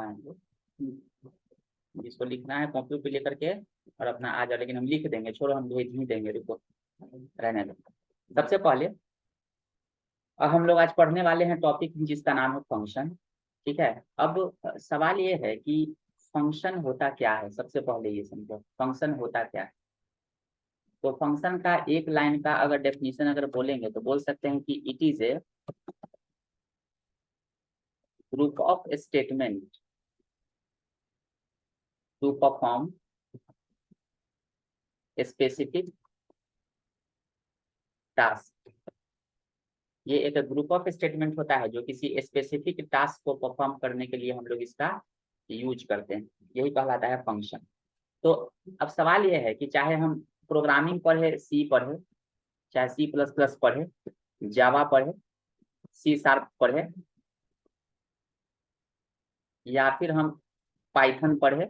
करवाएं हम लोग। जिसको लिखना है कॉपी पे लेकर के और अपना आ जाओ, लेकिन हम लिख देंगे, छोड़ो हम भेज ही देंगे, रुको रहने दो। सबसे पहले हम लोग आज पढ़ने वाले हैं टॉपिक जिसका नाम है फंक्शन। ठीक है, अब सवाल ये है कि फंक्शन होता क्या है। सबसे पहले ये समझो फंक्शन होता क्या है। तो फंक्शन का एक लाइन का अगर डेफिनेशन अगर बोलेंगे तो बोल सकते हैं कि it is a group of statement to perform specific task. ये एक ग्रुप ऑफ स्टेटमेंट होता है जो किसी स्पेसिफिक टास्क को परफॉर्म करने के लिए हम लोग इसका यूज करते हैं, यही कहलाता है फंक्शन। तो अब सवाल ये है कि चाहे हम प्रोग्रामिंग पढ़े, सी पढ़े, चाहे C++ पढ़े, जावा पढ़े, C# पढ़े, या फिर हम पाइथन पढ़े,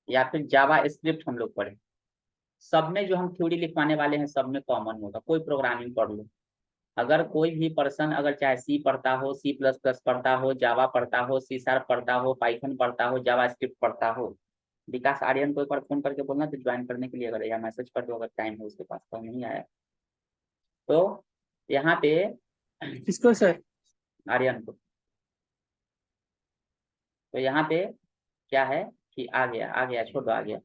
या फिर जावा स्क्रिप्ट हम लोग पढ़े, सब में जो हम थ्योरी लिखवाने वाले हैं सब में कॉमन होगा। कोई प्रोग्रामिंग पढ़ लो, अगर कोई भी पर्सन अगर चाहे सी पढ़ता हो, C++ पढ़ता हो, जावा पढ़ता हो, C# पढ़ता हो, पाइथन पढ़ता हो, जावा स्क्रिप्ट पढ़ता हो, विकास आर्यन को एक बार फोन करके बोलना तो ज्वाइन करने के लिए, अगर या मैसेज कर दो अगर टाइम है उसके पास, तो नहीं आया तो यहाँ पे किसको सर? आर्यन को। तो यहाँ पे क्या है कि आ गया, आ गया, छोड़ दो, आ गया।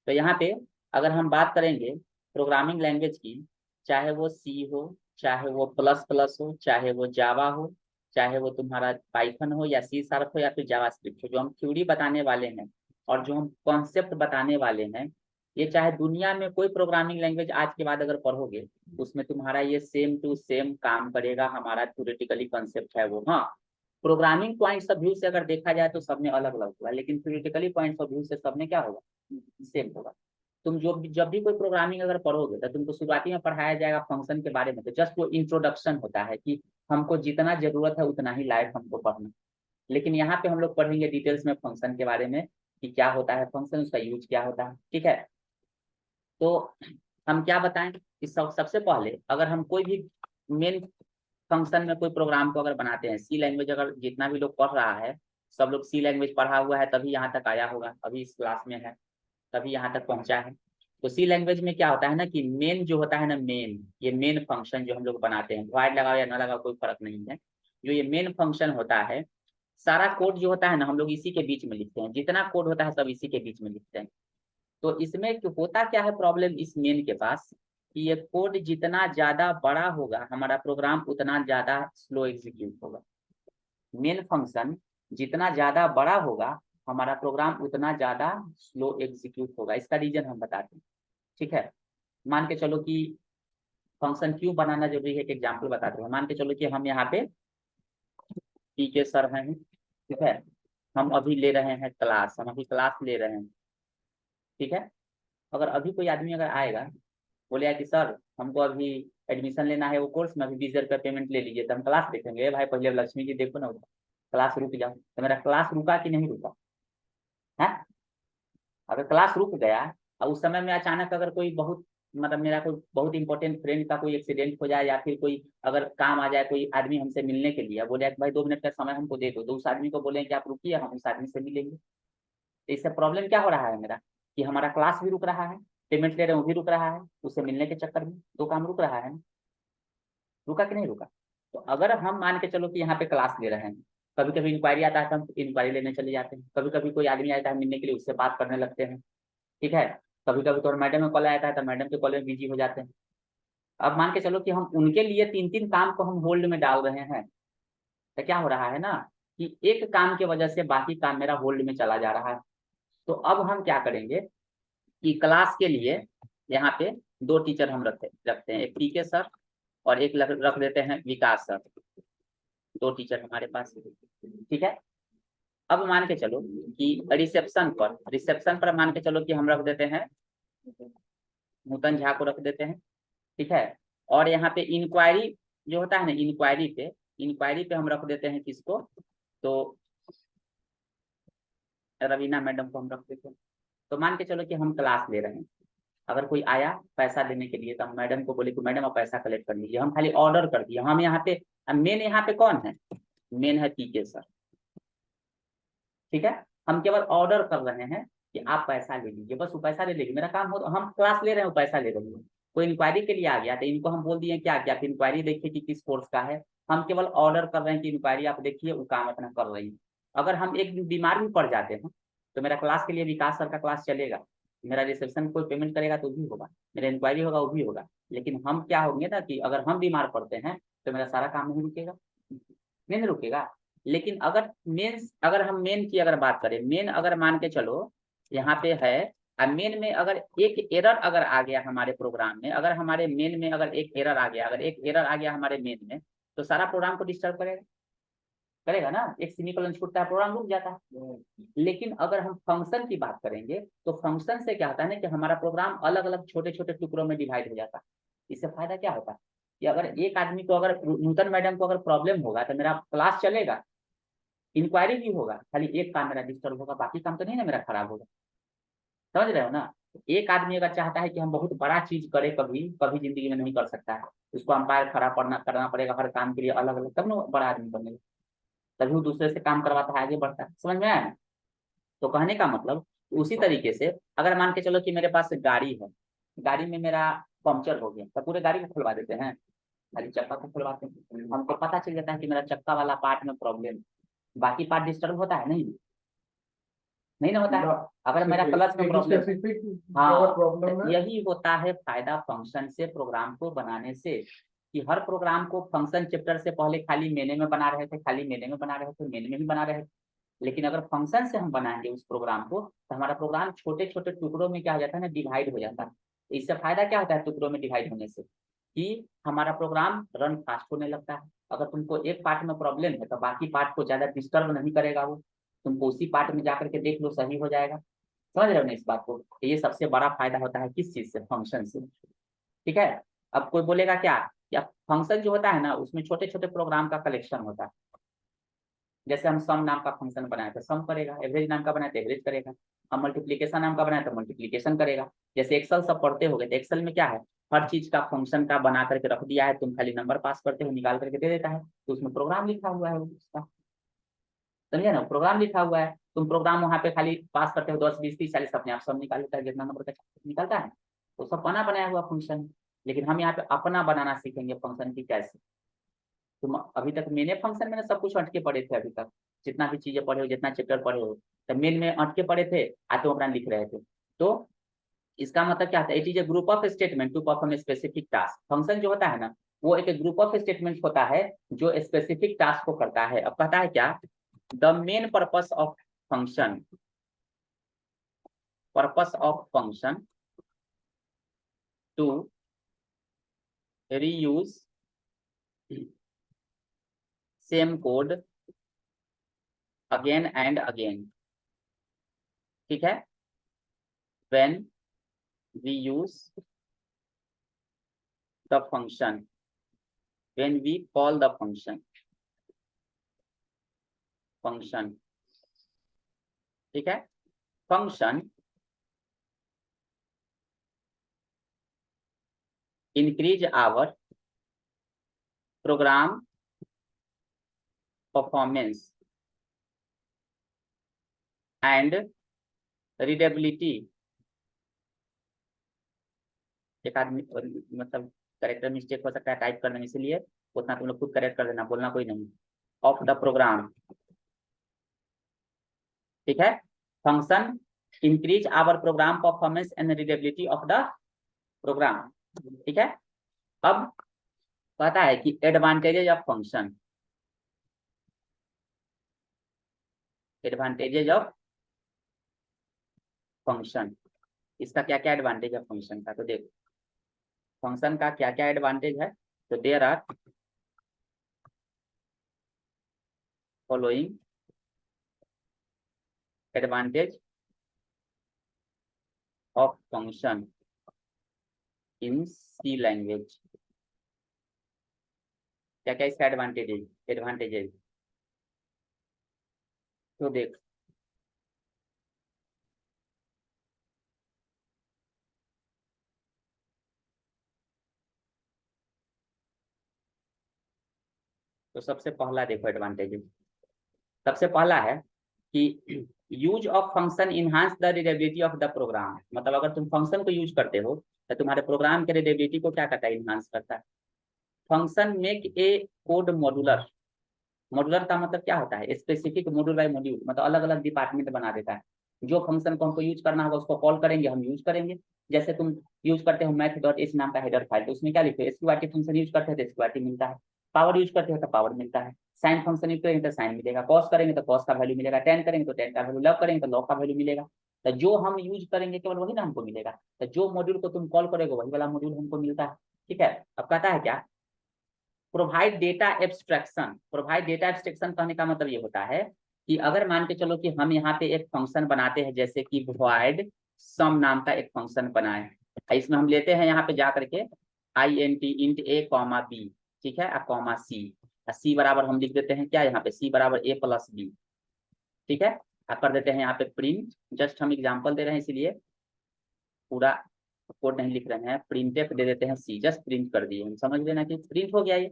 तो यहाँ पे अगर हम बात करेंगे प्रोग्रामिंग लैंग्वेज की, चाहे वो सी हो, चाहे वो प्लस हो, चाहे वो जावा हो, चाहे वो तुम्हारा पाइथन हो या C# हो या फिर जावा स्क्रिप्ट हो, जो हम थ्योरी बताने वाले हैं और जो हम कॉन्सेप्ट बताने वाले हैं, ये चाहे दुनिया में कोई प्रोग्रामिंग लैंग्वेज आज के बाद अगर पढ़ोगे उसमें तुम्हारा ये सेम टू सेम काम करेगा। हमारा थ्योरेटिकली कॉन्सेप्ट है वो, हाँ प्रोग्रामिंग पॉइंट्स ऑफ व्यू से अगर देखा जाए तो सब में अलग अलग होगा, लेकिन थ्योरेटिकली पॉइंट्स ऑफ व्यू से सब में क्या होगा, सेम होगा। तुम जो जब भी कोई प्रोग्रामिंग अगर पढ़ोगे तो तुमको शुरुआती में पढ़ाया जाएगा फंक्शन के बारे में, तो जस्ट वो इंट्रोडक्शन होता है कि हमको जितना जरूरत है उतना ही लायक हमको पढ़ना। लेकिन यहाँ पे हम लोग पढ़ेंगे डिटेल्स में फंक्शन के बारे में कि क्या होता है फंक्शन, उसका यूज क्या होता है। ठीक है, तो हम क्या बताएं कि सबसे पहले अगर हम कोई भी मेन फंक्शन में कोई प्रोग्राम को अगर बनाते हैं, सी लैंग्वेज अगर जितना भी लोग पढ़ रहा है, सब लोग सी लैंग्वेज पढ़ा हुआ है तभी यहाँ तक आया होगा, अभी इस क्लास में है तभी यहाँ तक पहुंचा है। तो सी लैंग्वेज में क्या होता है ना कि मेन जो होता है ना, मेन ये मेन फंक्शन जो हम लोग बनाते हैं, वॉइड लगाओ या ना लगाओ कोई फर्क नहीं है, जो ये मेन फंक्शन होता है, सारा कोड जो होता है ना हम लोग इसी के बीच में लिखते हैं, जितना कोड होता है सब इसी के बीच में लिखते हैं। तो इसमें होता क्या है प्रॉब्लम इस मेन के पास, कि ये कोड जितना ज्यादा बड़ा होगा हमारा प्रोग्राम उतना ज्यादा स्लो एग्जीक्यूट होगा। मेन फंक्शन जितना ज्यादा बड़ा होगा हमारा प्रोग्राम उतना ज्यादा स्लो एग्जीक्यूट होगा। इसका रीजन हम बताते हैं। ठीक है, मान के चलो कि फंक्शन क्यों बनाना जरूरी है, एक एग्जाम्पल बताते हैं। मान के चलो कि हम यहाँ पे PK सर हैं, ठीक है, हम अभी ले रहे हैं क्लास, हम अभी क्लास ले रहे हैं। ठीक है, अगर अभी कोई आदमी अगर आएगा बोले कि सर हमको अभी एडमिशन लेना है वो कोर्स में, अभी 20,000 पेमेंट ले लीजिए, तो हम क्लास देखेंगे भाई पहले लक्ष्मी जी देखो ना, क्लास रुक जाओ, तो मेरा क्लास रुका कि नहीं रुका है। अगर क्लास रुक गया और उस समय में अचानक अगर कोई बहुत मतलब मेरा कोई बहुत इंपॉर्टेंट फ्रेंड का कोई एक्सीडेंट हो जाए, या फिर कोई अगर काम आ जाए, कोई आदमी हमसे मिलने के लिए बोले कि भाई 2 मिनट का समय हमको दे दो, तो उस आदमी को बोले कि आप रुकिए हम उस आदमी से मिलेंगे। तो इससे प्रॉब्लम क्या हो रहा है मेरा, कि हमारा क्लास भी रुक रहा है, पेमेंट ले रहे हैं वो भी रुक रहा है, उससे मिलने के चक्कर में दो काम रुक रहा है। रुका कि नहीं रुका। तो अगर हम मान के चलो कि यहाँ पे क्लास ले रहे हैं, कभी कभी इंक्वायरी आता है तो हम इंक्वायरी लेने चले जाते हैं, कभी कभी कोई आदमी आता है मिलने के लिए उससे बात करने लगते हैं। ठीक है, कभी कभी तो मैडम में कॉल आता है तो मैडम के कॉल में बिजी हो जाते हैं। अब मान के चलो कि हम उनके लिए 3-3 काम को हम होल्ड में डाल रहे हैं, तो क्या हो रहा है ना कि एक काम की वजह से बाकी काम मेरा होल्ड में चला जा रहा है। तो अब हम क्या करेंगे कि क्लास के लिए यहाँ पे 2 टीचर हम रखते हैं, एक PK सर और एक रख देते हैं विकास सर, 2 टीचर हमारे पास। ठीक है, अब मान के चलो कि रिसेप्शन पर मान के चलो कि हम रख देते हैं नूतन झा को रख देते हैं। ठीक है, और यहाँ पे इंक्वायरी जो होता है ना, इंक्वायरी पे हम रख देते हैं किसको, तो रवीना मैडम को हम रख देते हैं। तो मान के चलो कि हम क्लास ले रहे हैं, अगर कोई आया पैसा देने के लिए तो हम मैडम को बोले कि मैडम आप पैसा कलेक्ट कर लीजिए, हम खाली ऑर्डर कर दिए। हम यहाँ पे मेन यहाँ पे कौन है, मेन है पीके सर। ठीक है, हम केवल ऑर्डर कर रहे हैं कि आप पैसा ले लीजिए, बस वो पैसा ले लेगी, मेरा काम हो, तो हम क्लास ले रहे हैं, वो पैसा ले रही है। कोई इंक्वायरी के लिए आ गया तो इनको हम बोल दिए क्या क्या कि इंक्वायरी देखिए कि किस कोर्स का है, हम केवल ऑर्डर कर रहे हैं कि इंक्वायरी आप देखिए, वो काम अपना कर रही है। अगर हम एक दिन बीमार भी पड़ जाते हैं तो मेरा क्लास के लिए विकास सर का क्लास चलेगा, मेरा रिसेप्शन कोई पेमेंट करेगा तो भी होगा, मेरा इंक्वायरी होगा वो भी होगा। लेकिन हम क्या होंगे ना कि अगर हम बीमार पड़ते हैं तो मेरा सारा काम नहीं रुकेगा, नहीं रुकेगा। लेकिन अगर हम मेन की अगर बात करें, मेन अगर मान के चलो यहाँ पे है, और मेन में अगर एक एरर अगर आ गया हमारे प्रोग्राम में, अगर हमारे मेन में अगर एक एरर आ गया, अगर एक एरर आ गया हमारे मेन में, तो सारा प्रोग्राम को डिस्टर्ब करेगा, करेगा ना, एक सेमीकोलन छूटता है प्रोग्राम रुक जाता है। लेकिन अगर हम फंक्शन की बात करेंगे तो फंक्शन से क्या होता है ना कि हमारा प्रोग्राम अलग अलग छोटे छोटे टुकड़ों में डिवाइड हो जाता है। इससे फायदा क्या होता है कि अगर एक आदमी को, अगर नूतन मैडम को अगर प्रॉब्लम होगा तो मेरा क्लास चलेगा, इंक्वायरी भी होगा, खाली एक काम मेरा डिस्टर्ब होगा, बाकी काम तो नहीं ना मेरा खराब होगा। समझ रहे हो ना। एक आदमी अगर चाहता है कि हम बहुत बड़ा चीज करें, कभी कभी जिंदगी में नहीं कर सकता है, उसको अंपायर खड़ा करना पड़ेगा हर काम के लिए अलग अलग, तब ना बड़ा आदमी बनेगा, तभी वो दूसरे से काम करवाता है, आगे बढ़ता है। समझ में आया। तो कहने का मतलब उसी तरीके से अगर मान के चलो कि मेरे पास गाड़ी है, गाड़ी में मेरा पंक्चर हो गया तो पूरे गाड़ी को खुलवा देते हैं, खाली चक्का को खुलवाते हैं, हमको पता चल जाता है कि मेरा चक्का वाला पार्ट में प्रॉब्लम, बाकी पार्ट डिस्टर्ब होता है नहीं, नहीं ना होता है। अगर मेरा क्लच में प्रॉब्लम, हाँ यही होता है फायदा फंक्शन से प्रोग्राम को बनाने से, कि हर प्रोग्राम को फंक्शन चैप्टर से पहले खाली मेने में बना रहे थे, खाली मेने में बना रहे थे, मेने में भी बना रहे थे। लेकिन अगर फंक्शन से हम बनाएंगे उस प्रोग्राम को तो हमारा प्रोग्राम छोटे छोटे टुकड़ों में क्या हो जाता है ना, डिवाइड हो जाता है। इससे फायदा क्या होता है टुकड़ों में डिवाइड होने से, कि हमारा प्रोग्राम रन फास्ट होने लगता है। अगर तुमको एक पार्ट में प्रॉब्लम है तो बाकी पार्ट को ज्यादा डिस्टर्ब नहीं करेगा वो, तुमको उसी पार्ट में जाकर के देख लो सही हो जाएगा। समझ रहे हो ना इस बात को। तो ये सबसे बड़ा फायदा होता है किस चीज से, फंक्शन से। ठीक है। अब कोई बोलेगा क्या, या फंक्शन जो होता है ना उसमें छोटे छोटे प्रोग्राम का कलेक्शन होता है। जैसे हम सम नाम का फंक्शन बनाए तो सम करेगा, एवरेज नाम का बनाए तो एवरेज करेगा, हम मल्टीप्लीकेशन नाम का बनाए तो मल्टीप्लीकेशन करेगा। जैसे एक्सेल सब पढ़ते हो गए तो एक्सेल में क्या है, हर चीज का फंक्शन का बना करके रख दिया है, तुम खाली नंबर पास करते हो, निकाल करके दे देता है, तो उसमें प्रोग्राम लिखा हुआ है उसका। समझे ना, प्रोग्राम लिखा हुआ है, तुम प्रोग्राम वहां पे खाली पास करते हो, 10 20 30 40 अपने आप सब निकाल लेता है, जितना नंबर का निकलता है तो सब बना बनाया हुआ फंक्शन। लेकिन हम यहाँ पे अपना बनाना सीखेंगे फंक्शन की कैसे। तुम अभी तक मेने फंक्शन में ना सब कुछ अटके पड़े थे, अभी तक जितना भी चीजें पढ़े हो, जितना चैप्टर पढ़े हो, तो मेन में अटके पड़े थे, आज तुम अपना लिख रहे थे। तो इसका मतलब क्या होता है, it is a group of statement to perform specific task. Function जो होता है ना वो एक ग्रुप ऑफ स्टेटमेंट होता है जो स्पेसिफिक टास्क को करता है। अब कहता है क्या, the main purpose of function to reuse same code again and again. ठीक है, when we use the function, when we call the function. ठीक है, function increase our program performance and readability। एक आदमी मतलब करेक्टर मिस्टेक हो सकता है टाइप करने में, इसलिए उतना तुम लोग खुद करेक्ट कर देना, बोलना कोई नहीं, ऑफ द प्रोग्राम। ठीक है, function increase our program performance and readability of the program. ठीक है, अब कहता है कि advantages of function, advantages of function, इसका क्या क्या एडवांटेज है फंक्शन का, तो देखो फंक्शन का क्या क्या एडवांटेज है। तो there are following advantage of function in C language. क्या क्या इसका एडवांटेज है तो देख, तो सबसे पहला देखो एडवांटेज, सबसे पहला है कि use of function enhance the readability of the program. मतलब अगर तुम फंक्शन को यूज करते हो तो तुम्हारे प्रोग्राम के रीडेबिलिटी को क्या करता है, इनहांस करता है। फंक्शन मेक ए कोड मॉड्यूलर। मॉड्यूलर का मतलब क्या होता है, स्पेसिफिक मॉड्यूल बाय मॉड्यूल, मतलब अलग अलग डिपार्टमेंट बना देता है। जो फंक्शन को हमको यूज करना होगा उसको कॉल करेंगे, हम यूज करेंगे। जैसे तुम यूज करते हो math.h नाम का हेडर फाइल, तो उसमें क्या लिखते हो, स्क्वाटी फंक्शन यूज करते हैं तो स्क्वाटी मिलता है, पावर यूज करते हो तो पावर मिलता है, साइन फंक्शन यूज करेंगे तो साइन मिलेगा, कॉस करेंगे तो कॉस का वैल्यू मिलेगा, टेन करेंगे तो टेन का वैल्यू, लव करेंगे तो लव का वैल्यू मिलेगा। तो जो हम यूज करेंगे केवल वही ना हमको मिलेगा। तो जो मॉड्यूल को तुम कॉल करोगे वही वाला मॉड्यूल हमको मिलता है। ठीक है, अब कहता है क्या, provide data abstraction. Provide data abstraction कहने का मतलब ये होता है कि अगर मान के चलो कि हम यहाँ पे एक फंक्शन बनाते हैं, जैसे कि void सम नाम का एक फंक्शन बनाए, इसमें हम लेते हैं यहाँ पे जा करके int a कॉमा b, ठीक है, कॉमा c बराबर हम लिख देते हैं क्या, यहाँ पे c बराबर a प्लस b, ठीक है। आप कर देते हैं यहाँ पे प्रिंट, जस्ट हम एग्जाम्पल दे रहे हैं इसीलिए पूरा कोड नहीं लिख रहे हैं, प्रिंटफ दे देते हैं c, जस्ट प्रिंट कर दिए, हम समझ लेना कि प्रिंट हो गया ये।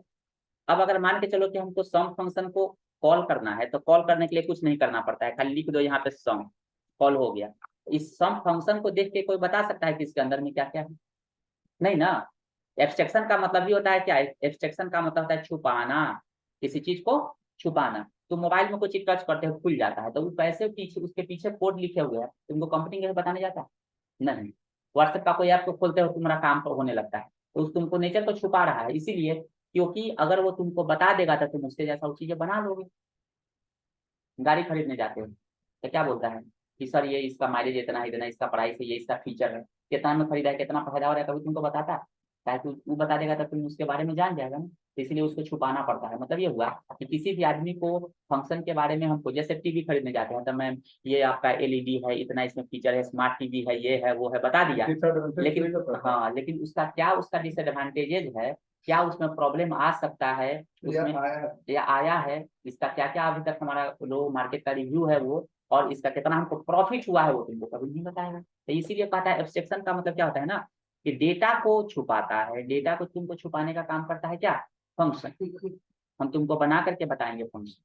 अब अगर मान के चलो कि हमको सम फंक्शन को कॉल करना है, तो कॉल करने के लिए कुछ नहीं करना पड़ता है, खाली लिख दो यहाँ पे सम, कॉल हो गया। इस सम फंक्शन को देख के कोई बता सकता है कि इसके अंदर में क्या क्या है, नहीं ना। एब्स्ट्रैक्शन का मतलब भी होता है क्या, एब्स्ट्रैक्शन का मतलब होता है छुपाना, किसी चीज को छुपाना। तो मोबाइल में कोई चीज टच करते हो खुल जाता है, तो पैसे पीछे उसके पीछे कोड लिखे हुए हैं, तुमको कंपनी के बताने जाता है नहीं। व्हाट्सएप का कोई ऐप को खोलते हो तुम्हारा काम होने लगता है, तो उस तुमको नेचर को छुपा रहा है, इसीलिए क्योंकि अगर वो तुमको बता देगा तो तुम उससे जैसा वो चीजें बना लोगे। गाड़ी खरीदने जाते हो तो क्या बोलता है कि सर ये इसका माइलेज इतना है, इतना इसका प्राइस है, ये इसका फीचर है, कितना में खरीदा है, कितना फायदा हो रहा है, कभी तुमको बताता है, ताकि वो बता देगा तो तुम उसके बारे में जान जाएगा ना, तो इसलिए उसको छुपाना पड़ता है। मतलब ये हुआ कि किसी भी आदमी को फंक्शन के बारे में हमको, जैसे टीवी खरीदने जाते हैं तो मैं ये आपका एलईडी है, इतना इसमें फीचर है, स्मार्ट टीवी है, ये है वो है, बता दिया, लेकिन हाँ, लेकिन उसका क्या, उसका डिसएडवांटेजेस है, क्या उसमें प्रॉब्लम आ सकता है उसमें या आया है, इसका क्या क्या अभी तक हमारा लो मार्केट का रिव्यू है वो, और इसका कितना हमको प्रॉफिट हुआ है वो तुमको कभी नहीं बताएगा। तो इसीलिए कहता है एब्स्ट्रैक्शन का मतलब क्या होता है ना, कि डेटा को छुपाता है, डेटा को तुमको छुपाने का काम करता है क्या, फंक्शन। हम तुमको बना करके बताएंगे फंक्शन।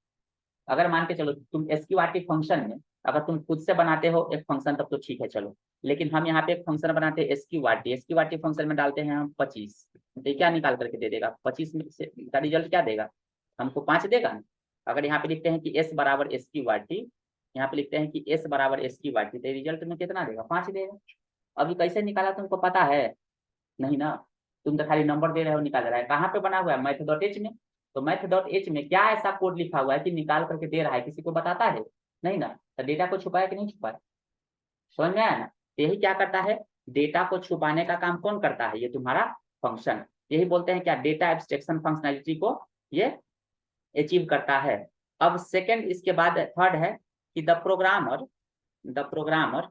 अगर मान के चलो तुम एसक्यूआरटी फंक्शन में अगर तुम खुद से बनाते हो एक फंक्शन तब तो ठीक है चलो, लेकिन हम यहाँ पे एक फंक्शन बनाते हैं एसक्यूआरटी, एसक्यूआरटी फंक्शन में डालते हैं हम 25, तो क्या निकाल करके दे देगा, 25 में से का रिजल्ट क्या देगा, हमको 5 देगा ना। अगर यहाँ पे लिखते हैं कि एस बराबर एसक्यूआरटी, यहाँ पे लिखते हैं कि एस बराबर एसक्यूआरटी, तो रिजल्ट में कितना देगा, 5 देगा। अभी कैसे निकाला तुमको पता है, नहीं ना, तुम तो खाली नंबर दे रहे हो निकाल रहा है, कहाँ पे बना हुआ है, मैथ.h में। तो मैथ.h में क्या ऐसा कोड लिखा हुआ है कि निकाल करके दे रहा है, किसी को बताता है नहीं ना। तो डेटा को छुपाया कि नहीं छुपाया, समझ में आया ना। यही क्या करता है, डेटा को छुपाने का काम कौन करता है, ये तुम्हारा फंक्शन। यही बोलते हैं क्या, डेटा एब्स्ट्रैक्शन फंक्शनैलिटी को ये अचीव करता है। अब सेकंड, इसके बाद थर्ड है कि the programmer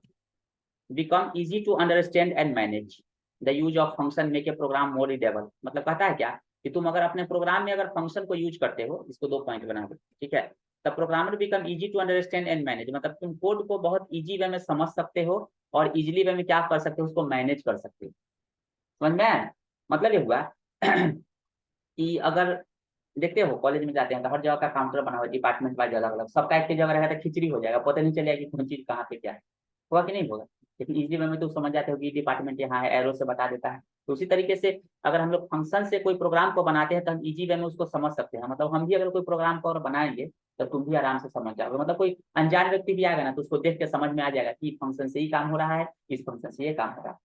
become easy to understand and manage the use of function make a program more readable। मतलब कहता है क्या कि तुम अगर अपने प्रोग्राम में अगर फंक्शन को यूज करते हो, इसको 2 पॉइंट बना दो, ठीक है। तब programmer become easy to understand and manage, मतलब तुम कोड को बहुत इजी वे में समझ सकते हो और इजीली वे में क्या कर सकते हो, उसको मैनेज कर सकते हो। समझ में आया? मतलब ये हुआ कि अगर देखते हो कॉलेज में जाते हैं तो हर जगह का काउंटर बना हुआ है, डिपार्टमेंट वाइज अलग अलग, सबका एक ही जगह रहेगा तो खिचड़ी हो जाएगा, पता नहीं चलेगा कि कौन चीज कहाँ पे क्या है, होगा कि नहीं होगा। लेकिन इजी वे में तो समझ जाते हो कि डिपार्टमेंट यहाँ है, एरो से बता देता है। तो उसी तरीके से अगर हम लोग फंक्शन से कोई प्रोग्राम को बनाते हैं तो हम इजी वे में उसको समझ सकते हैं। मतलब हम भी अगर कोई प्रोग्राम को और बनाएंगे तो तुम भी आराम से समझ जाओगे, मतलब कोई अनजान व्यक्ति भी आएगा ना तो उसको देख के समझ में आ जाएगा कि फंक्शन से ही काम हो रहा है, इस फंक्शन से ये काम हो रहा है।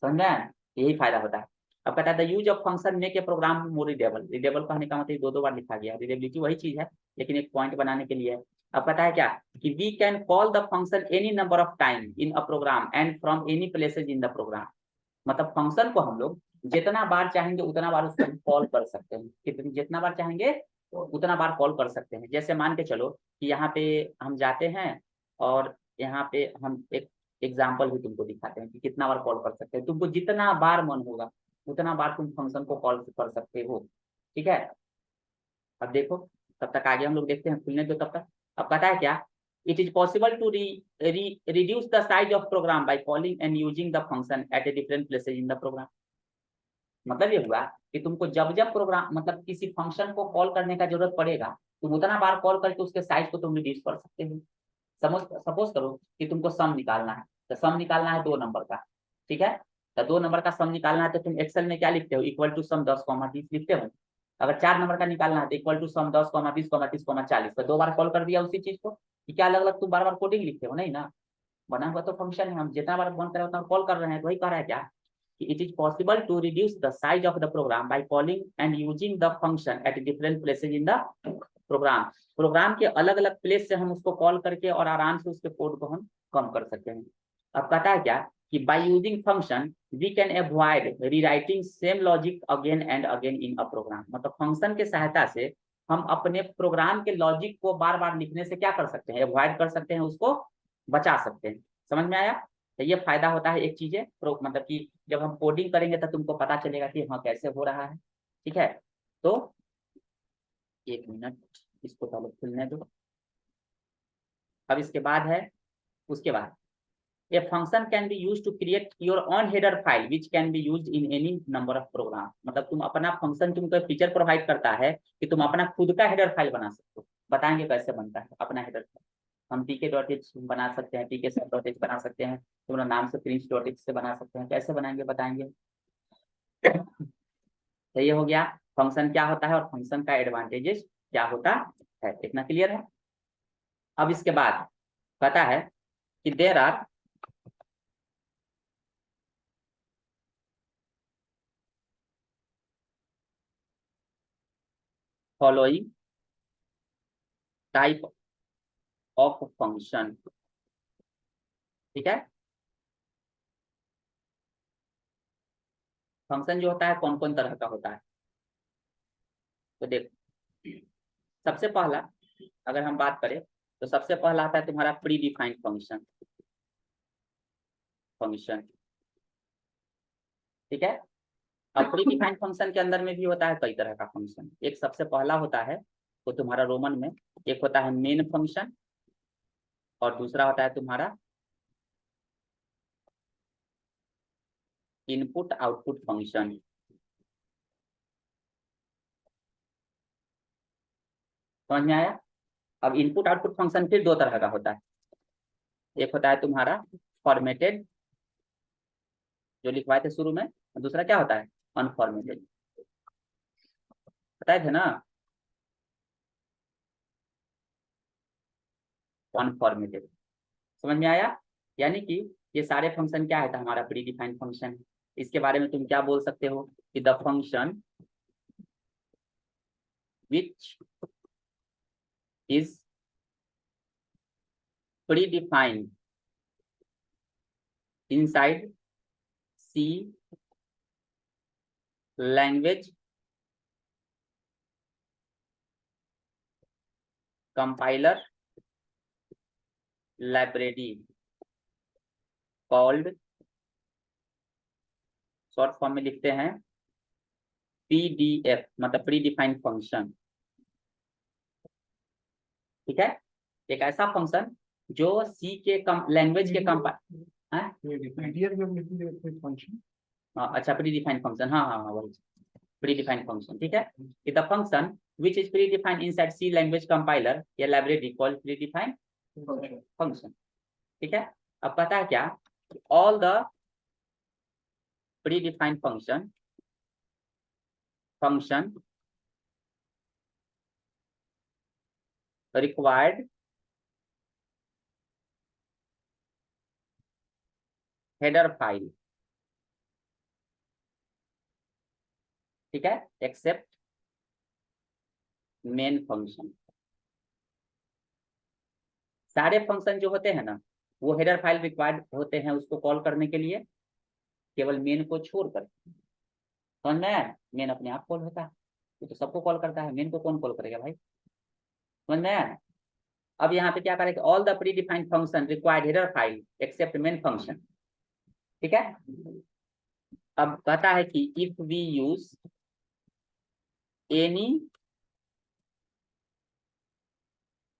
समझ में आया? यही फायदा होता है। अब कहता है use of function make a program more readable. Readable कहने का मतलब 2 बार लिखा गया, रीडेबिलिटी वही चीज है लेकिन एक पॉइंट बनाने के लिए। अब पता है क्या कि we can call the function any number of time in a program and from any places in the program. मतलब फंक्शन को हम लोग जितना बार चाहेंगे उतना बार उसको कॉल कर सकते हैं, कितनी जितना बार चाहेंगे उतना बार कॉल कर सकते हैं। जैसे मान के चलो कि यहाँ पे हम जाते हैं और यहाँ पे हम एक एग्जाम्पल भी तुमको दिखाते हैं कि कितना बार कॉल कर सकते हैं, तुमको जितना बार मन होगा उतना बार तुम फंक्शन को कॉल कर सकते हो। ठीक है, अब देखो, तब तक आगे हम लोग देखते हैं, खुलने दो तब तक। अब पता है क्या, it is possible to reduce the size of program by calling and using the function at a different places in the program। मतलब ये हुआ कि तुमको जब जब प्रोग्राम मतलब किसी फंक्शन को कॉल करने का जरूरत पड़ेगा, तुम उतना बार कॉल करके उसके साइज को तुम रिड्यूस कर सकते हो। सपोज करो कि तुमको सम निकालना है, तो सम निकालना है 2 नंबर का, ठीक है। तो 2 नंबर का सम निकालना है तो तुम एक्सेल में क्या लिखते हो, इक्वल टू सम 10, 20 लिखते हो। अगर 4 नंबर का निकालना है तो इक्वल टू सम 10, 20, 30, 40, तो 2 बार कॉल कर दिया उसी चीज को। कि क्या अलग अलग तुम बार बार कोडिंग लिखते हो, नहीं ना। बना हुआ तो फंक्शन है, हम जितना बार मन करे उतना कॉल कर रहे हैं। तो वही कह रहा है क्या कि it is possible to reduce the size of the program by calling and using the function at different places in the program. Program के अलग अलग प्लेस से हम उसको कॉल करके और आराम से उसके कोड को हम कम कर सकते हैं। अब कहता है क्या कि by using function we can avoid rewriting same logic again and again in a program. मतलब फंक्शन के सहायता से हम अपने प्रोग्राम के लॉजिक को बार बार लिखने से क्या कर सकते हैं, अवॉइड कर सकते हैं, उसको बचा सकते हैं। समझ में आया। तो ये फायदा होता है एक चीज है मतलब कि जब हम कोडिंग करेंगे तो तुमको पता चलेगा कि हाँ कैसे हो रहा है, ठीक है। तो 1 मिनट इसको पहले खुलने दो। अब इसके बाद है, उसके बाद a function can be use to create your own header file which can be use in any number of program. मतलब तुम अपना फंक्शन तुमको फीचर प्रोवाइड करता है कि तुम अपना खुद का हेडर फाइल बना सकते हो। बताएंगे कैसे बनता है अपना हेडर फाइल। हम pk.h बना सकते हैं, pk.h बना सकते हैं, तुम्हारा नाम से prince.h से बना सकते हैं। कैसे बनाएंगे बताएंगे। तो ये हो गया फंक्शन क्या होता है और फंक्शन का एडवांटेजेस क्या होता है। इतना क्लियर है। अब इसके बाद पता है कि there are following type of function, ठीक है। फंक्शन जो होता है कौन कौन तरह का होता है, तो देखो सबसे पहला अगर हम बात करें तो सबसे पहला आता है तुम्हारा प्री डिफाइंड फंक्शन, ठीक है। अब प्री डिफाइंड फंक्शन के अंदर में भी होता है कई तरह का फंक्शन। एक सबसे पहला होता है वो तुम्हारा रोमन में, एक होता है मेन फंक्शन और दूसरा होता है तुम्हारा इनपुट आउटपुट फंक्शन। समझ में आया। अब इनपुट आउटपुट फंक्शन फिर 2 तरह का होता है। एक होता है तुम्हारा फॉर्मेटेड जो लिखवाए थे शुरू में, और दूसरा क्या होता है अनफॉर्मेटेड, बताए थे ना अनफॉर्मेटेड। समझ में आया। यानी कि ये सारे फंक्शन क्या है था हमारा प्री डिफाइंड फंक्शन। इसके बारे में तुम क्या बोल सकते हो कि the function which is predefined inside C language compiler library called, short form में लिखते हैं पीडीएफ, मतलब प्री डिफाइंड फंक्शन, ठीक है। एक ऐसा फंक्शन जो सी के लैंग्वेज के फंक्शन अच्छा प्री डिफाइंड फंक्शन, हाँ हाँ हाँ वही प्री डिफाइंड फंक्शन, ठीक है। The function which is predefined inside C language compiler या library called predefined function, ठीक है। अब पता है क्या all the predefined function required header file, ठीक है, एक्सेप्ट मेन फंक्शन। सारे फंक्शन जो होते हैं ना वो हेडर फाइल रिक्वायर्ड होते हैं उसको कॉल करने के लिए, केवल मेन को छोड़कर। समझ में आया। मेन अपने आप कॉल होता है, वो तो सबको कॉल करता है, मेन को कौन कॉल करेगा भाई। समझ में आया। अब यहाँ पे क्या करेंगे all the predefined function required header file except main function, ठीक है। अब कहता है कि if we use any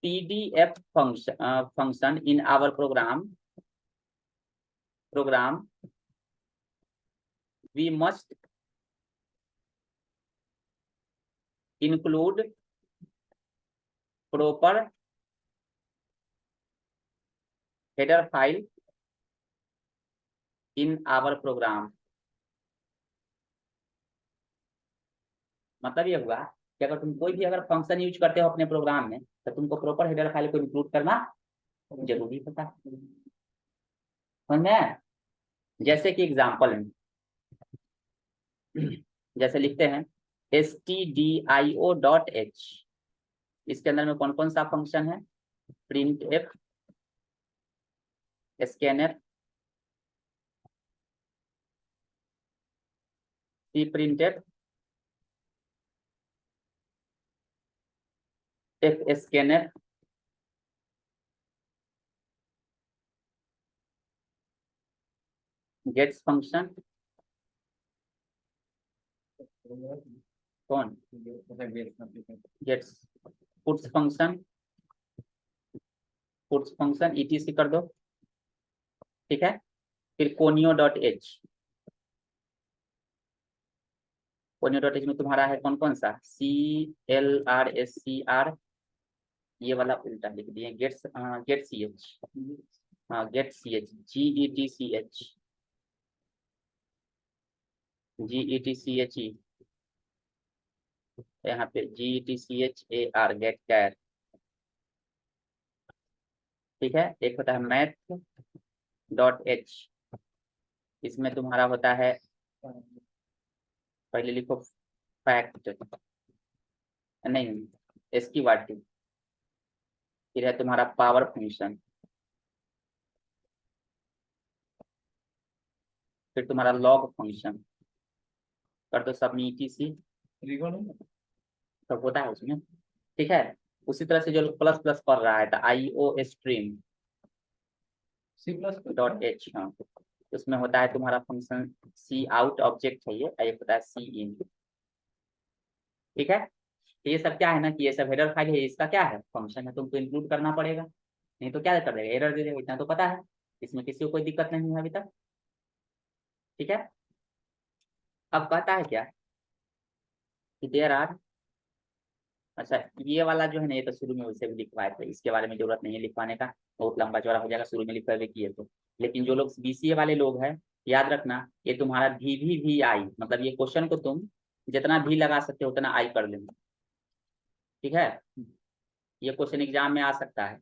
PDF function in our program we must include proper header file in our program. मतलब ये हुआ कि अगर तुम कोई भी अगर फंक्शन यूज करते हो अपने प्रोग्राम में तो तुमको प्रॉपर हेडर फाइल को इंक्लूड करना जरूरी होता है। समझ में आया? जैसे कि एग्जाम्पल में जैसे लिखते हैं stdio.h, इसके अंदर में कौन कौन सा फंक्शन है? Printf, scanner, C printf scanner, gets function, कौन गेट्स, पुट्स फंक्शन, etc कर दो, ठीक है। फिर conio.h, conio.h में तुम्हारा है कौन कौन सा? CLRSCR, ये वाला उल्टा लिख दिए, गेट्स, गेट सी एच, हाँ get C H, GETCH, GETCHE, यहाँ पे GETCHAR, गेट कैर, ठीक है। एक होता है math.h, इसमें तुम्हारा होता है, पहले लिखो फैक्ट, नहीं SQRT, फिर है तुम्हारा पावर फंक्शन, फिर तुम्हारा लॉग फंक्शन, कर दो सब में ETC, सब होता है उसमें, ठीक है। उसी तरह से जो प्लस प्लस पढ़ रहा है तो IOStream .h, हाँ उसमें होता है तुम्हारा फंक्शन सी आउट, ऑब्जेक्ट है ये, एक होता है सी इन, ठीक है। तो ये सब क्या है ना कि ये सब हेडर फाइल है, इसका क्या है फंक्शन है, तुमको इंक्लूड करना पड़ेगा, नहीं तो क्या कर देगा, एरर दे देगा, इतना तो पता है, इसमें किसी को कोई दिक्कत नहीं है अभी तक, ठीक है। अब कहता है क्या कि देयर आर, अच्छा ये वाला जो है ना ये तो शुरू में वैसे भी लिखवाए थे, इसके बारे में जरूरत नहीं है लिखवाने का, बहुत लंबा चौड़ा हो जाएगा, शुरू में लिखवा किए तो। लेकिन जो लोग BCA वाले लोग हैं, याद रखना ये तुम्हारा VVVI, मतलब ये क्वेश्चन को तुम जितना भी लगा सकते हो उतना आई कर लेना, ठीक है। ये क्वेश्चन एग्जाम में आ सकता है,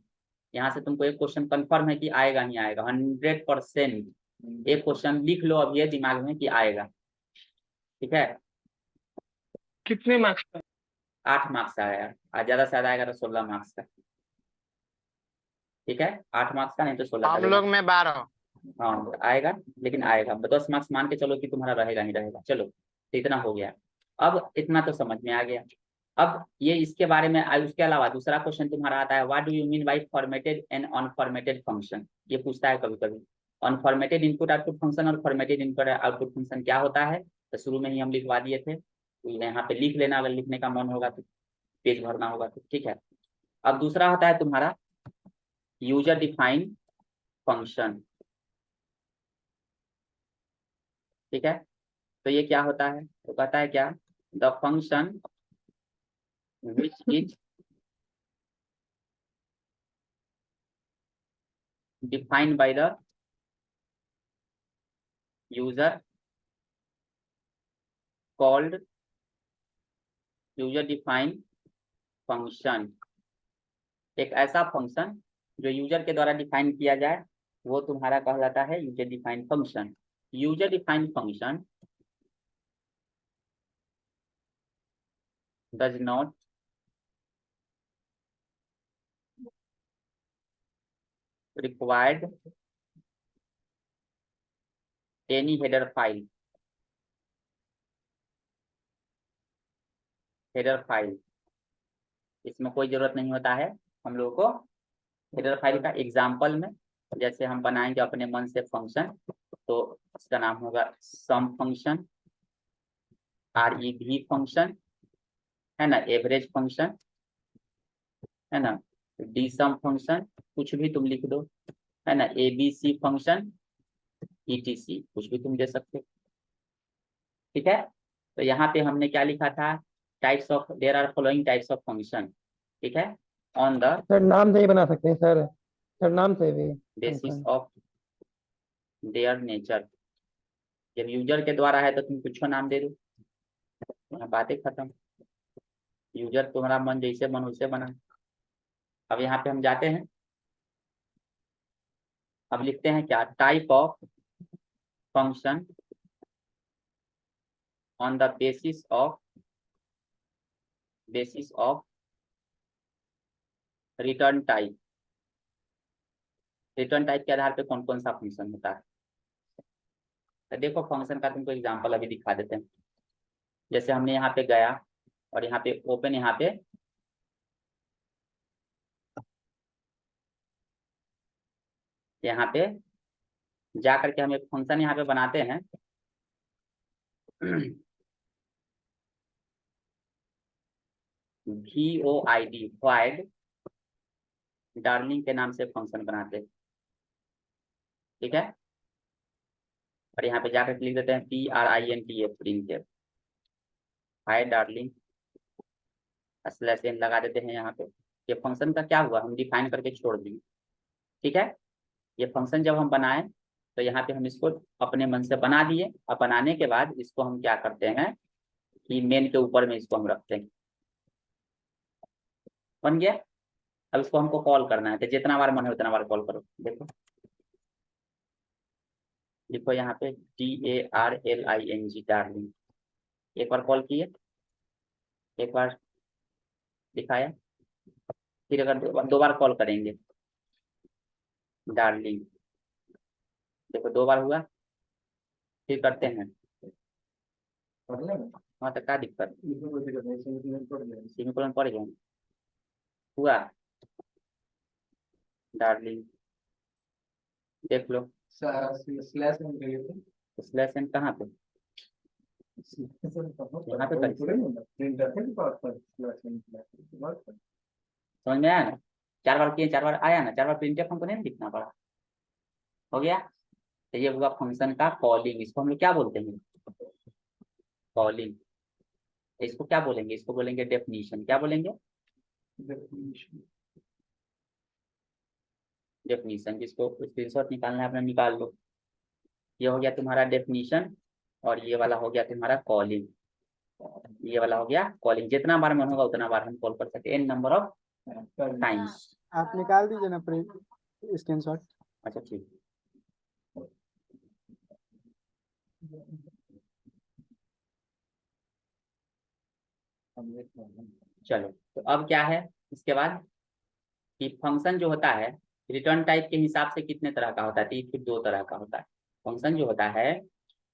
यहाँ से तुमको एक क्वेश्चन कंफर्म है कि आएगा ही आएगा 100%, एक क्वेश्चन लिख लो अब ये दिमाग में कि आएगा, ठीक है। कितने मार्क्स का? 8 मार्क्स का आएगा, आज ज्यादा से ज्यादा आएगा तो 16 मार्क्स का, ठीक है। 8 मार्क्स का नहीं तो 16 का हम लोग में 12। हाँ आएगा, लेकिन आएगा 10 मार्क्स मान के चलो कि तुम्हारा रहेगा नहीं रहेगा, चलो तो इतना हो गया। अब इतना तो समझ में आ गया। अब ये इसके बारे में उसके अलावा दूसरा क्वेश्चन तुम्हारा आता है, what do you mean by formatted and unformatted function, ये पूछता है कभी कभी। अनफॉर्मेटेड इनपुट आउटपुट फंक्शन और फॉर्मेटेड इनपुट आउटपुट फंक्शन क्या होता है, तो शुरू में ही हम लिखवा दिए थे, तो यहाँ पे लिख लेना, अगर लिखने का मन होगा तो, पेज भरना होगा तो, ठीक है। अब दूसरा होता है तुम्हारा यूजर डिफाइन फंक्शन, ठीक है। तो ये क्या होता है, तो कहता है क्या, the function which is defined by the user called user defined function, एक ऐसा फंक्शन जो यूजर के द्वारा डिफाइन किया जाए वो तुम्हारा कहलाता है user defined function. User defined function does not required any header file, header file इसमें कोई जरूरत नहीं होता है हम लोगों को हेडर फाइल का। एग्जाम्पल में जैसे हम बनाएंगे अपने मन से फंक्शन, तो इसका नाम होगा सम फंक्शन, REV फंक्शन, है ना, एवरेज फंक्शन, है ना, DSum फंक्शन, कुछ भी तुम लिख दो, है ना, ABC फंक्शन, ETC कुछ भी तुम दे सकते हो, ठीक है। तो यहाँ पे हमने क्या लिखा था types of, there are following types of function, ठीक है, ऑन द सर नाम से ही बना सकते हैं सर, सर नाम से भी basis function. Of their nature. जब यूजर के द्वारा है तो तुम कुछ नाम दे दो, बातें खत्म। यूजर तुम्हारा मन जैसे मन वैसे बना। अब यहाँ पे हम जाते हैं, अब लिखते हैं क्या, type of function on the basis of return type. Return type के आधार पे कौन कौन सा फंक्शन होता है। तो देखो फंक्शन का तुमको एग्जांपल अभी दिखा देते हैं। जैसे हमने यहाँ पे गया और यहाँ पे ओपन, यहाँ पे जा करके हम एक फंक्शन यहाँ पे बनाते हैं VOID, void डार्लिंग के नाम से फंक्शन बनाते हैं, ठीक है। और यहाँ पे जाकर लिख देते हैं PRINTF, printf, hi darling slash n लगा देते हैं यहाँ पे। ये फंक्शन का क्या हुआ, हम डिफाइन करके छोड़ दिए, ठीक है। ये फंक्शन जब हम बनाए तो यहाँ पे हम इसको अपने मन से बना दिए, और बनाने के बाद इसको हम क्या करते हैं कि मेन के ऊपर में इसको हम रखते हैं, बन गया। अब इसको हमको कॉल करना है, तो जितना बार मन है उतना बार कॉल करो। देखो लिखो यहाँ पे DARLING, डार्लिंग। एक बार कॉल किए, एक बार दिखाया, फिर अगर दो बार कॉल करेंगे डार्लिंग, देखो 2 बार हुआ, फिर करते हैं। हाँ तो क्या दिक्कत, सेमीकोलन पड़ गया, हुआ डार्लिंग, देख लो। स्लैश एन कहाँ पे, यहाँ पे समझ में आया ना। 4 बार किए, 4 बार आया ना, 4 बार प्रिंटफ हमको नहीं लिखना पड़ा, हो गया। तो ये हुआ फंक्शन का कॉलिंग, इसको हम लोग क्या बोलते हैं, कॉलिंग। इसको क्या बोलेंगे, इसको बोलेंगे डेफिनेशन। क्या बोलेंगे, डेफिनेशन। जिसको स्क्रीनशॉट निकालना है अपना निकाल लो। ये हो गया तुम्हारा डेफिनेशन, और ये वाला हो गया तुम्हारा कॉलिंग। ये वाला हो गया कॉलिंग। जितना बार मन होगा उतना बार हम कॉल कर सकते हैं, n नंबर ऑफ टाइम्स। आप निकाल दीजिए ना प्रिंट स्क्रीनशॉट। अच्छा ठीक, चलो। तो अब क्या है इसके बाद कि फंक्शन जो होता है रिटर्न टाइप के हिसाब से कितने तरह का होता है, तो ये फिर 2 तरह का होता है। फंक्शन जो होता है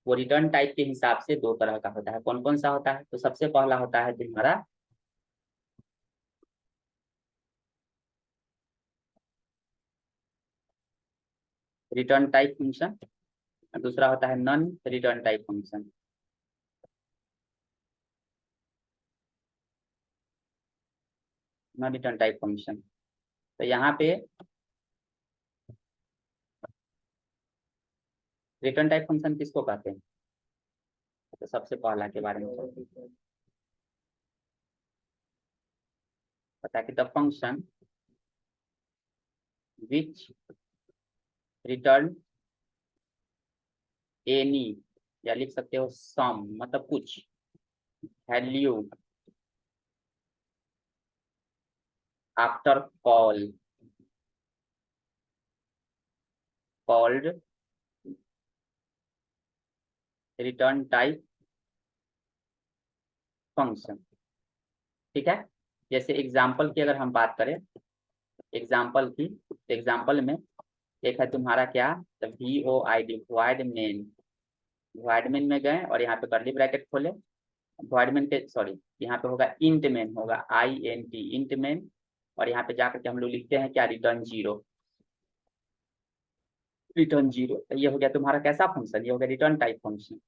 वो रिटर्न टाइप के हिसाब से 2 तरह का होता है। कौन कौन सा होता है, तो सबसे पहला होता है तुम्हारा रिटर्न टाइप फंक्शन, दूसरा होता है non return type function. Non return type function, तो यहाँ पे रिटर्न टाइप फंक्शन किसको कहते हैं, तो सबसे पहला के बारे में पता है कि the function which return any, या लिख सकते हो सम, मतलब कुछ value after called return type function, ठीक है। जैसे एग्जाम्पल की अगर हम बात करें, एग्जाम्पल की, तो एग्जाम्पल में एक है तुम्हारा क्या, तो VOID, void main। void main में गए और यहाँ पे कर्ली ब्रैकेट खोले, void main के सॉरी यहाँ पे होगा इंट मेन, होगा INT, इंट मेन। और यहाँ पे जाकर के हम लोग लिखते हैं क्या, रिटर्न 0, रिटर्न 0। तो ये हो गया तुम्हारा कैसा फंक्शन, ये हो गया रिटर्न टाइप फंक्शन,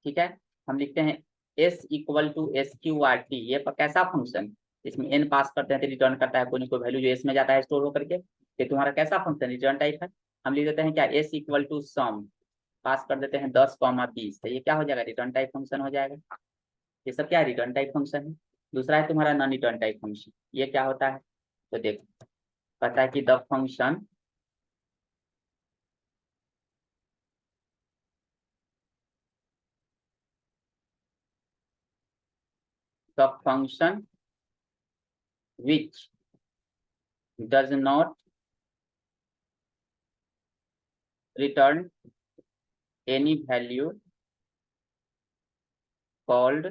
ठीक है। हम लिखते हैं S = SQRT, ये कैसा फंक्शन, इसमें n पास करते हैं तो रिटर्न करता है कोई ना कोई वैल्यू जो S में जाता है स्टोर होकर के। ये तुम्हारा कैसा फंक्शन, रिटर्न टाइप है। हम लिख देते हैं क्या, S = सम, पास कर देते हैं 10, 20। तो ये क्या हो जाएगा, रिटर्न टाइप फंक्शन हो जाएगा। ये सब क्या है, रिटर्न टाइप फंक्शन है। दूसरा है तुम्हारा नॉन रिटर्न टाइप फंक्शन। ये क्या होता है, तो देखो कहता है कि the function which does not return any value called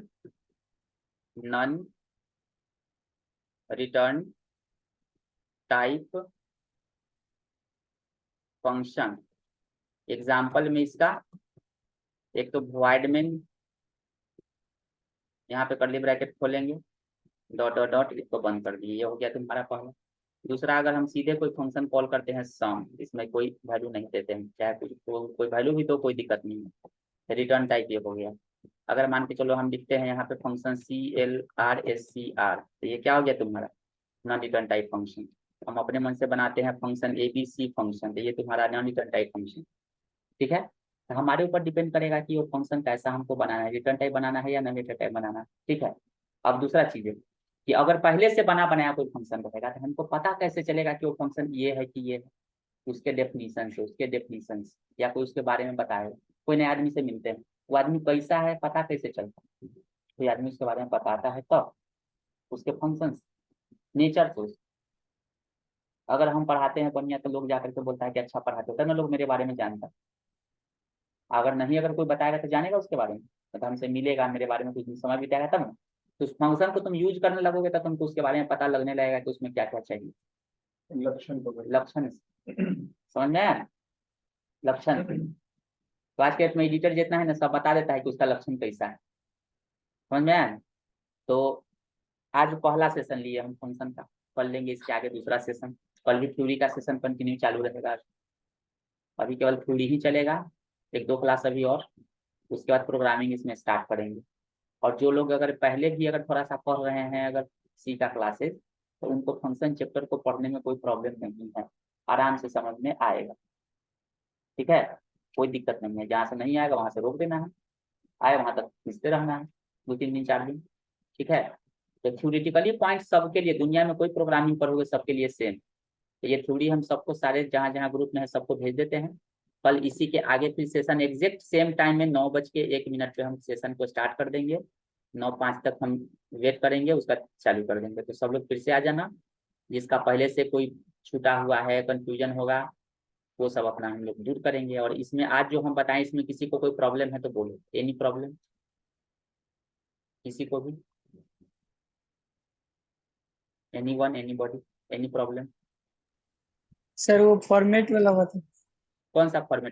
none return type function। Example में इसका एक तो void में यहाँ पे कर्ली ब्रैकेट खोलेंगे, डॉट डॉट डॉट, इसको बंद कर दिए, ये हो गया तुम्हारा पहला। दूसरा, अगर हम सीधे कोई फंक्शन कॉल करते हैं सम, इसमें कोई वैल्यू नहीं देते हैं, चाहे कुछ कोई वैल्यू भी तो कोई दिक्कत नहीं है, रिटर्न टाइप ये हो गया। अगर मान के चलो हम लिखते हैं यहाँ पे फंक्शन CLRSCR, तो ये क्या हो गया तुम्हारा नॉन रिटर्न टाइप फंक्शन। हम अपने मन से बनाते हैं फंक्शन ABC फंक्शन, तो ये तुम्हारा नॉन रिटर्न टाइप फंक्शन। ठीक है, तो हमारे ऊपर डिपेंड करेगा कि वो फंक्शन कैसा हमको बनाना है, रिटर्न टाइप बनाना है या नॉन रिटर्न टाइप बनाना है। ठीक है, अब दूसरा चीज है कि अगर पहले से बना बनाया कोई फंक्शन रहेगा तो हमको पता कैसे चलेगा कि वो फंक्शन ये है कि ये है। उसके डेफिनीशन या कोई उसके बारे में बताए। कोई नए आदमी से मिलते हैं, वो आदमी कैसा है पता कैसे चलता है, कोई आदमी उसके बारे में बताता है तब उसके फंक्शन नेचर को। अगर हम पढ़ाते हैं बढ़िया तो लोग जाकर के बोलता है कि अच्छा पढ़ाते हो ना, लोग मेरे बारे में जानता है। अगर नहीं, अगर कोई बताएगा तो जानेगा उसके बारे में, मतलब हमसे मिलेगा, मेरे बारे में कुछ समय बिताएगा तब ना। तो उस फंक्शन को तुम यूज करने लगोगे तो तुमको उसके बारे में पता लगने लगेगा कि उसमें क्या क्या चाहिए। लक्षण समझ में आया, लक्षण। तो आज के डेट में एडिटर जितना है ना सब बता देता है कि उसका लक्षण कैसा है, समझ में आया। तो आज पहला सेशन लिए हम फंक्शन का, कल लेंगे इसके आगे दूसरा सेशन। कल भी थ्योरी का सेशन कंटिन्यू चालू रहेगा, अभी केवल थ्योरी ही चलेगा, एक दो क्लास अभी और, उसके बाद प्रोग्रामिंग इसमें स्टार्ट करेंगे। और जो लोग अगर पहले भी अगर थोड़ा सा पढ़ रहे हैं अगर सी का क्लासेस, तो उनको फंक्शन चैप्टर को पढ़ने में कोई प्रॉब्लम नहीं है, आराम से समझ में आएगा। ठीक है, कोई दिक्कत नहीं है, जहाँ से नहीं आएगा वहां से रोक देना है, आए वहां तक खींचते रहना है 2 3 दिन 4 दिन। ठीक है, तो थ्योरेटिकली पॉइंट सबके लिए, दुनिया में कोई प्रोग्रामिंग पढ़ोगे सबके लिए सेम। तो ये थ्योरी हम सबको सारे जहाँ जहाँ ग्रुप में है सबको भेज देते हैं। कल इसी के आगे फिर सेशन एग्जैक्ट सेम टाइम में 9:01 पे हम सेशन को स्टार्ट कर देंगे। 9:05 तक हम वेट करेंगे, उसका चालू कर देंगे। तो सब लोग फिर से आ जाना, जिसका पहले से कोई छूटा हुआ है, कंफ्यूजन होगा, वो सब अपना हम लोग दूर करेंगे। और इसमें आज जो हम बताएं इसमें किसी को कोई प्रॉब्लम है तो बोलो, एनी प्रॉब्लम किसी को भी, anyone anybody, any problem. Sir वो फॉर्मेट वाला बता। कौन सा फॉर्मेट